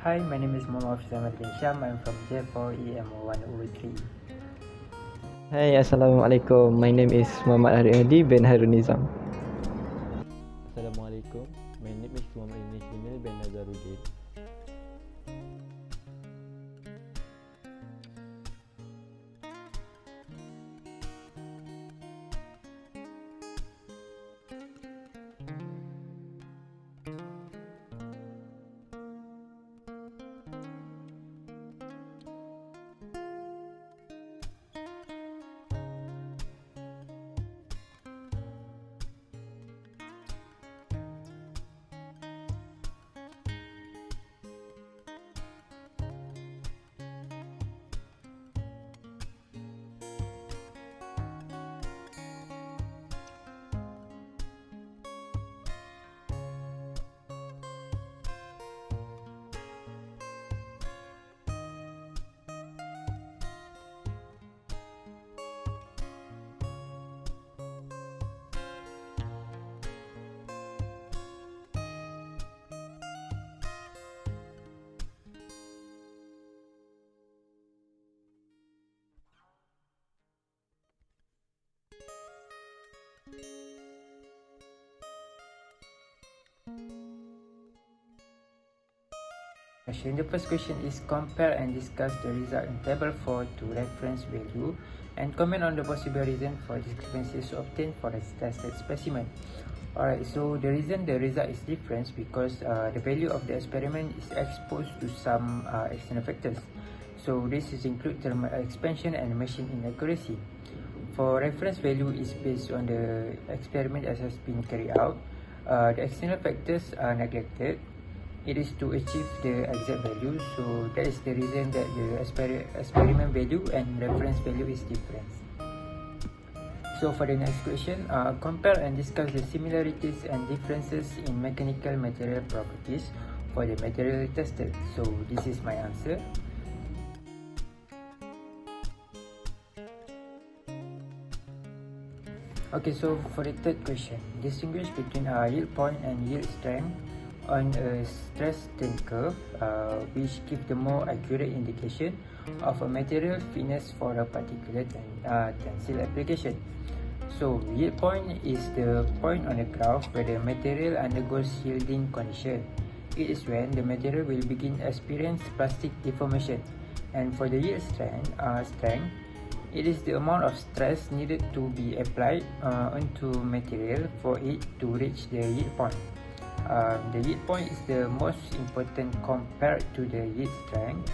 Hi, my name is Muhammad Sham. I'm from J4EM103. Hai, Assalamualaikum. My name is Muhammad Harun bin Harun Nizam. Assalamualaikum. My name is Muhammad Jamil bin Nazaruddin. The first question is compare and discuss the result in table 4 to reference value and comment on the possible reason for discrepancies obtained for the tested specimen. Alright, so the reason the result is different because the value of the experiment is exposed to some external factors. So this is include thermal expansion and machine inaccuracy. For reference value is based on the experiment as has been carried out. The external factors are neglected. It is to achieve the exact value, so that is the reason that the experiment value and reference value is different. So for the next question, compare and discuss the similarities and differences in mechanical material properties for the material tested. So this is my answer. Okay, so for the third question, distinguish between yield point and yield strength on a stress strain curve, which give the more accurate indication of a material fitness for a particular tensile application. So yield point is the point on the graph where the material undergoes yielding condition. It is when the material will begin experience plastic deformation. And for the yield strength, it is the amount of stress needed to be applied onto material for it to reach the yield point. The yield point is the most important compared to the yield strength.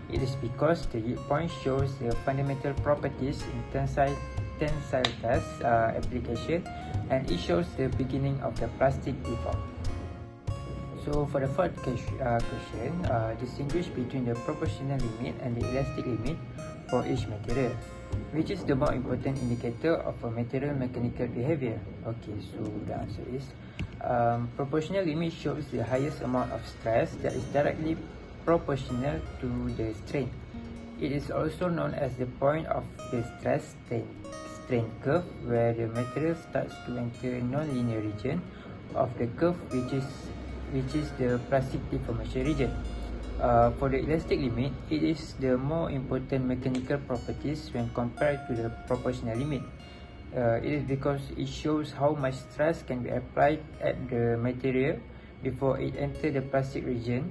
It is because the yield point shows the fundamental properties in tensile test application, and it shows the beginning of the plastic deform. So for the fourth question, distinguish between the proportional limit and the elastic limit for each material. Which is the more important indicator of a material mechanical behavior? Okay, so the answer is proportional limit shows the highest amount of stress that is directly proportional to the strain. It is also known as the point of the stress strain curve, where the material starts to enter non-linear region of the curve, which is the plastic deformation region. For the elastic limit, it is the more important mechanical properties when compared to the proportional limit. It is because it shows how much stress can be applied at the material before it enters the plastic region.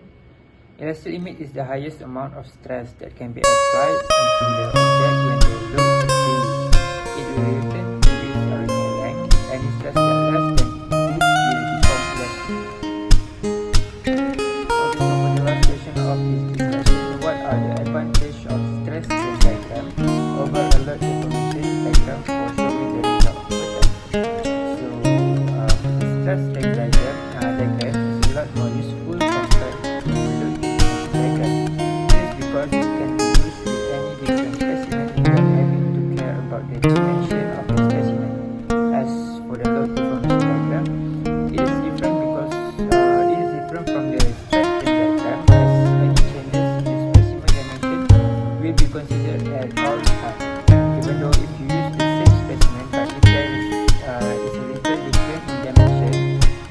Elastic limit is the highest amount of stress that can be applied into the object when the load is released. It will return to its original length, and its stress that less than this will become elastic. What are the advantages of stress strain diagram over a load deformation diagram for showing the result of a test? So the stress strain diagram is a lot more useful compared to the load deformation diagram. This is because it can be used with any different specimen without having to care about the dimension of the specimen. As for the load deformation diagram, it is different because it is different from the stress strain diagram, as any changes in the specimen dimension will be considered at all times. Even though if you use the same specimen, but if there is a little different in dimension,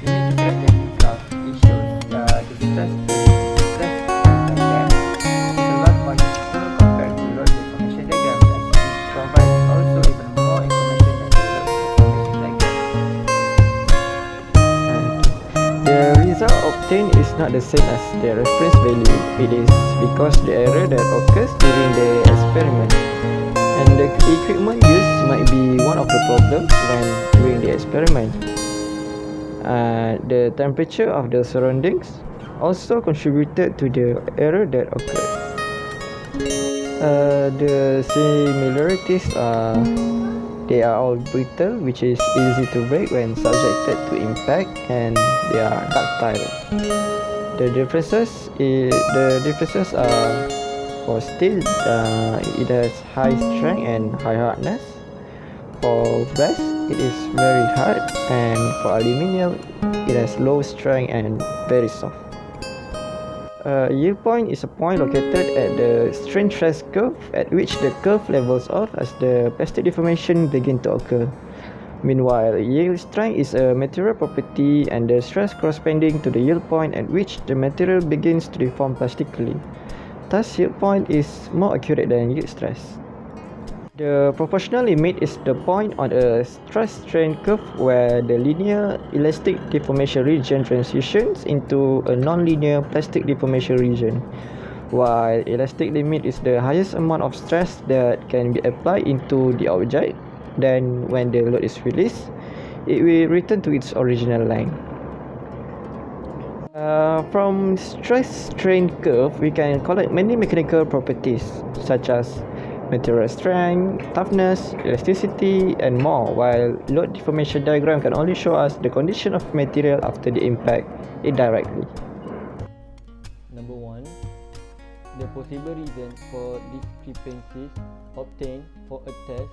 you need to grab the new graph. It shows the stress strain obtained is not the same as the reference value. It is because the error that occurs during the experiment, and the equipment used might be one of the problems when doing the experiment. The temperature of the surroundings also contributed to the error that occurred. The similarities are they are all brittle, which is easy to break when subjected to impact, and they are ductile. The differences are for steel, it has high strength and high hardness. For brass, it is very hard, and for aluminium, it has low strength and very soft. Yield point is a point located at the strain stress curve at which the curve levels off as the plastic deformation begins to occur. Meanwhile, yield strength is a material property and the stress corresponding to the yield point at which the material begins to deform plastically. Thus, yield point is more accurate than yield stress. The proportional limit is the point on a stress-strain curve where the linear elastic deformation region transitions into a non-linear plastic deformation region, while elastic limit is the highest amount of stress that can be applied into the object. Then, when the load is released, it will return to its original length. From stress-strain curve, we can collect many mechanical properties such as material strength, toughness, elasticity, and more, while load deformation diagram can only show us the condition of material after the impact indirectly. Number 1. The possible reason for discrepancies obtained for a test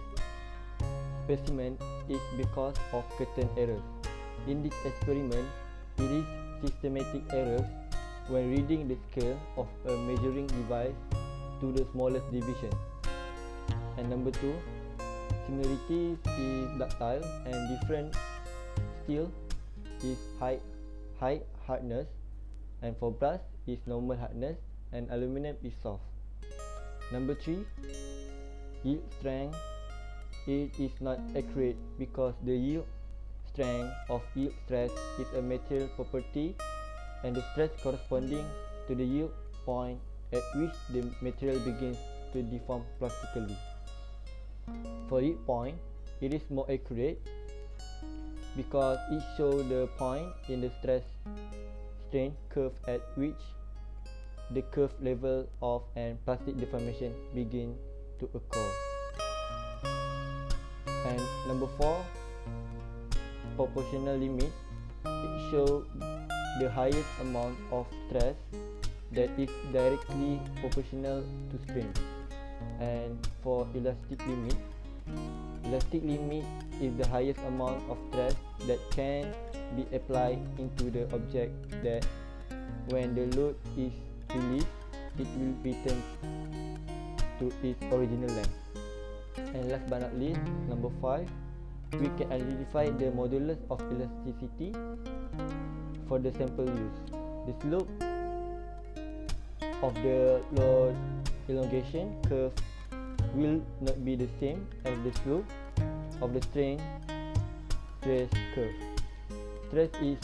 specimen is because of curtain errors. In this experiment, it is systematic errors when reading the scale of a measuring device to the smallest division. And number 2, similarities is ductile and different. Steel is high hardness, and for brass is normal hardness, and aluminium is soft. Number 3, yield strength. It is not accurate because the yield strength of yield stress is a material property, and the stress corresponding to the yield point at which the material begins to deform plastically. For yield point, it is more accurate because it shows the point in the stress-strain curve at which the curve level of and plastic deformation begin to occur. And number 4, proportional limit. It shows the highest amount of stress that is directly proportional to strain. And for elastic limit is the highest amount of stress that can be applied into the object that when the load is released, it will return to its original length. And last but not least, number 5, we can identify the modulus of elasticity for the sample use. The slope of the load elongation curve will not be the same as the slope of the strain stress curve. Stress is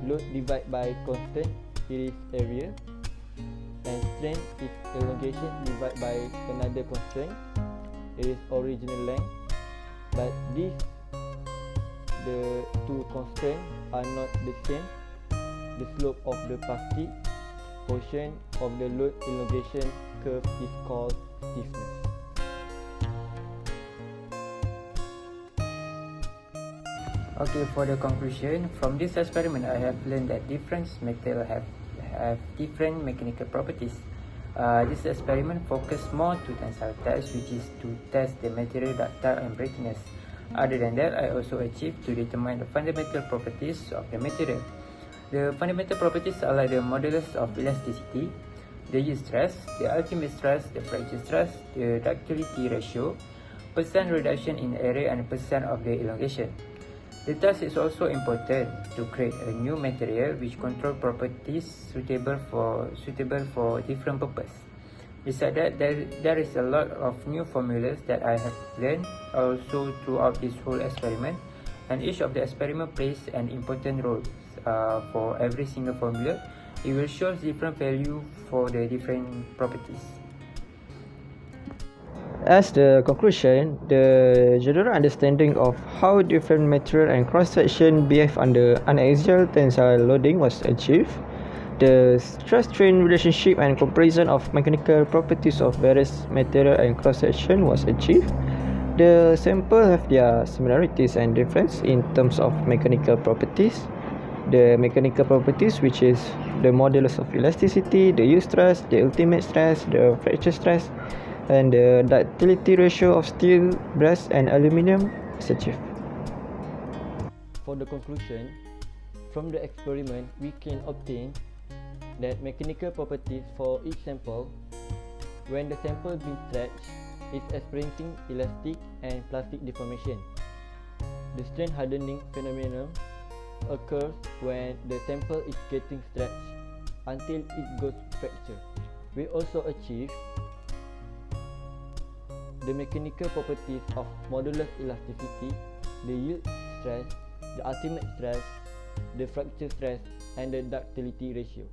load divided by constant, it is area, and strain is elongation divided by another constant, it is original length. But the two constants are not the same. The slope of the plastic portion of the load elongation curve is called stiffness. Okay, for the conclusion, from this experiment I have learned that different materials have different mechanical properties. This experiment focused more to tensile test, which is to test the material ductile and breakiness. Other than that, I also achieved to determine the fundamental properties of the material. The fundamental properties are like the modulus of elasticity, the yield stress, the ultimate stress, the fracture stress, the ductility ratio, percent reduction in area, and percent of the elongation. The task is also important to create a new material which control properties suitable for different purpose. Besides that, there is a lot of new formulas that I have learned also throughout this whole experiment, and each of the experiment plays an important role. for every single formula. It will show different value for the different properties. As the conclusion, the general understanding of how different material and cross-section behave under unaxial tensile loading was achieved. The stress-strain relationship and comparison of mechanical properties of various material and cross-section was achieved. The sample have their similarities and difference in terms of mechanical properties. The mechanical properties, which is the modulus of elasticity, the yield stress, the ultimate stress, the fracture stress, and the ductility ratio of steel, brass, and aluminium is achieved. For the conclusion, from the experiment we can obtain that mechanical properties for each sample, when the sample being stretched, is experiencing elastic and plastic deformation. The strain hardening phenomenon occurs when the sample is getting stretched until it goes fracture. We also achieve the mechanical properties of modulus elasticity, the yield stress, the ultimate stress, the fracture stress, and the ductility ratio.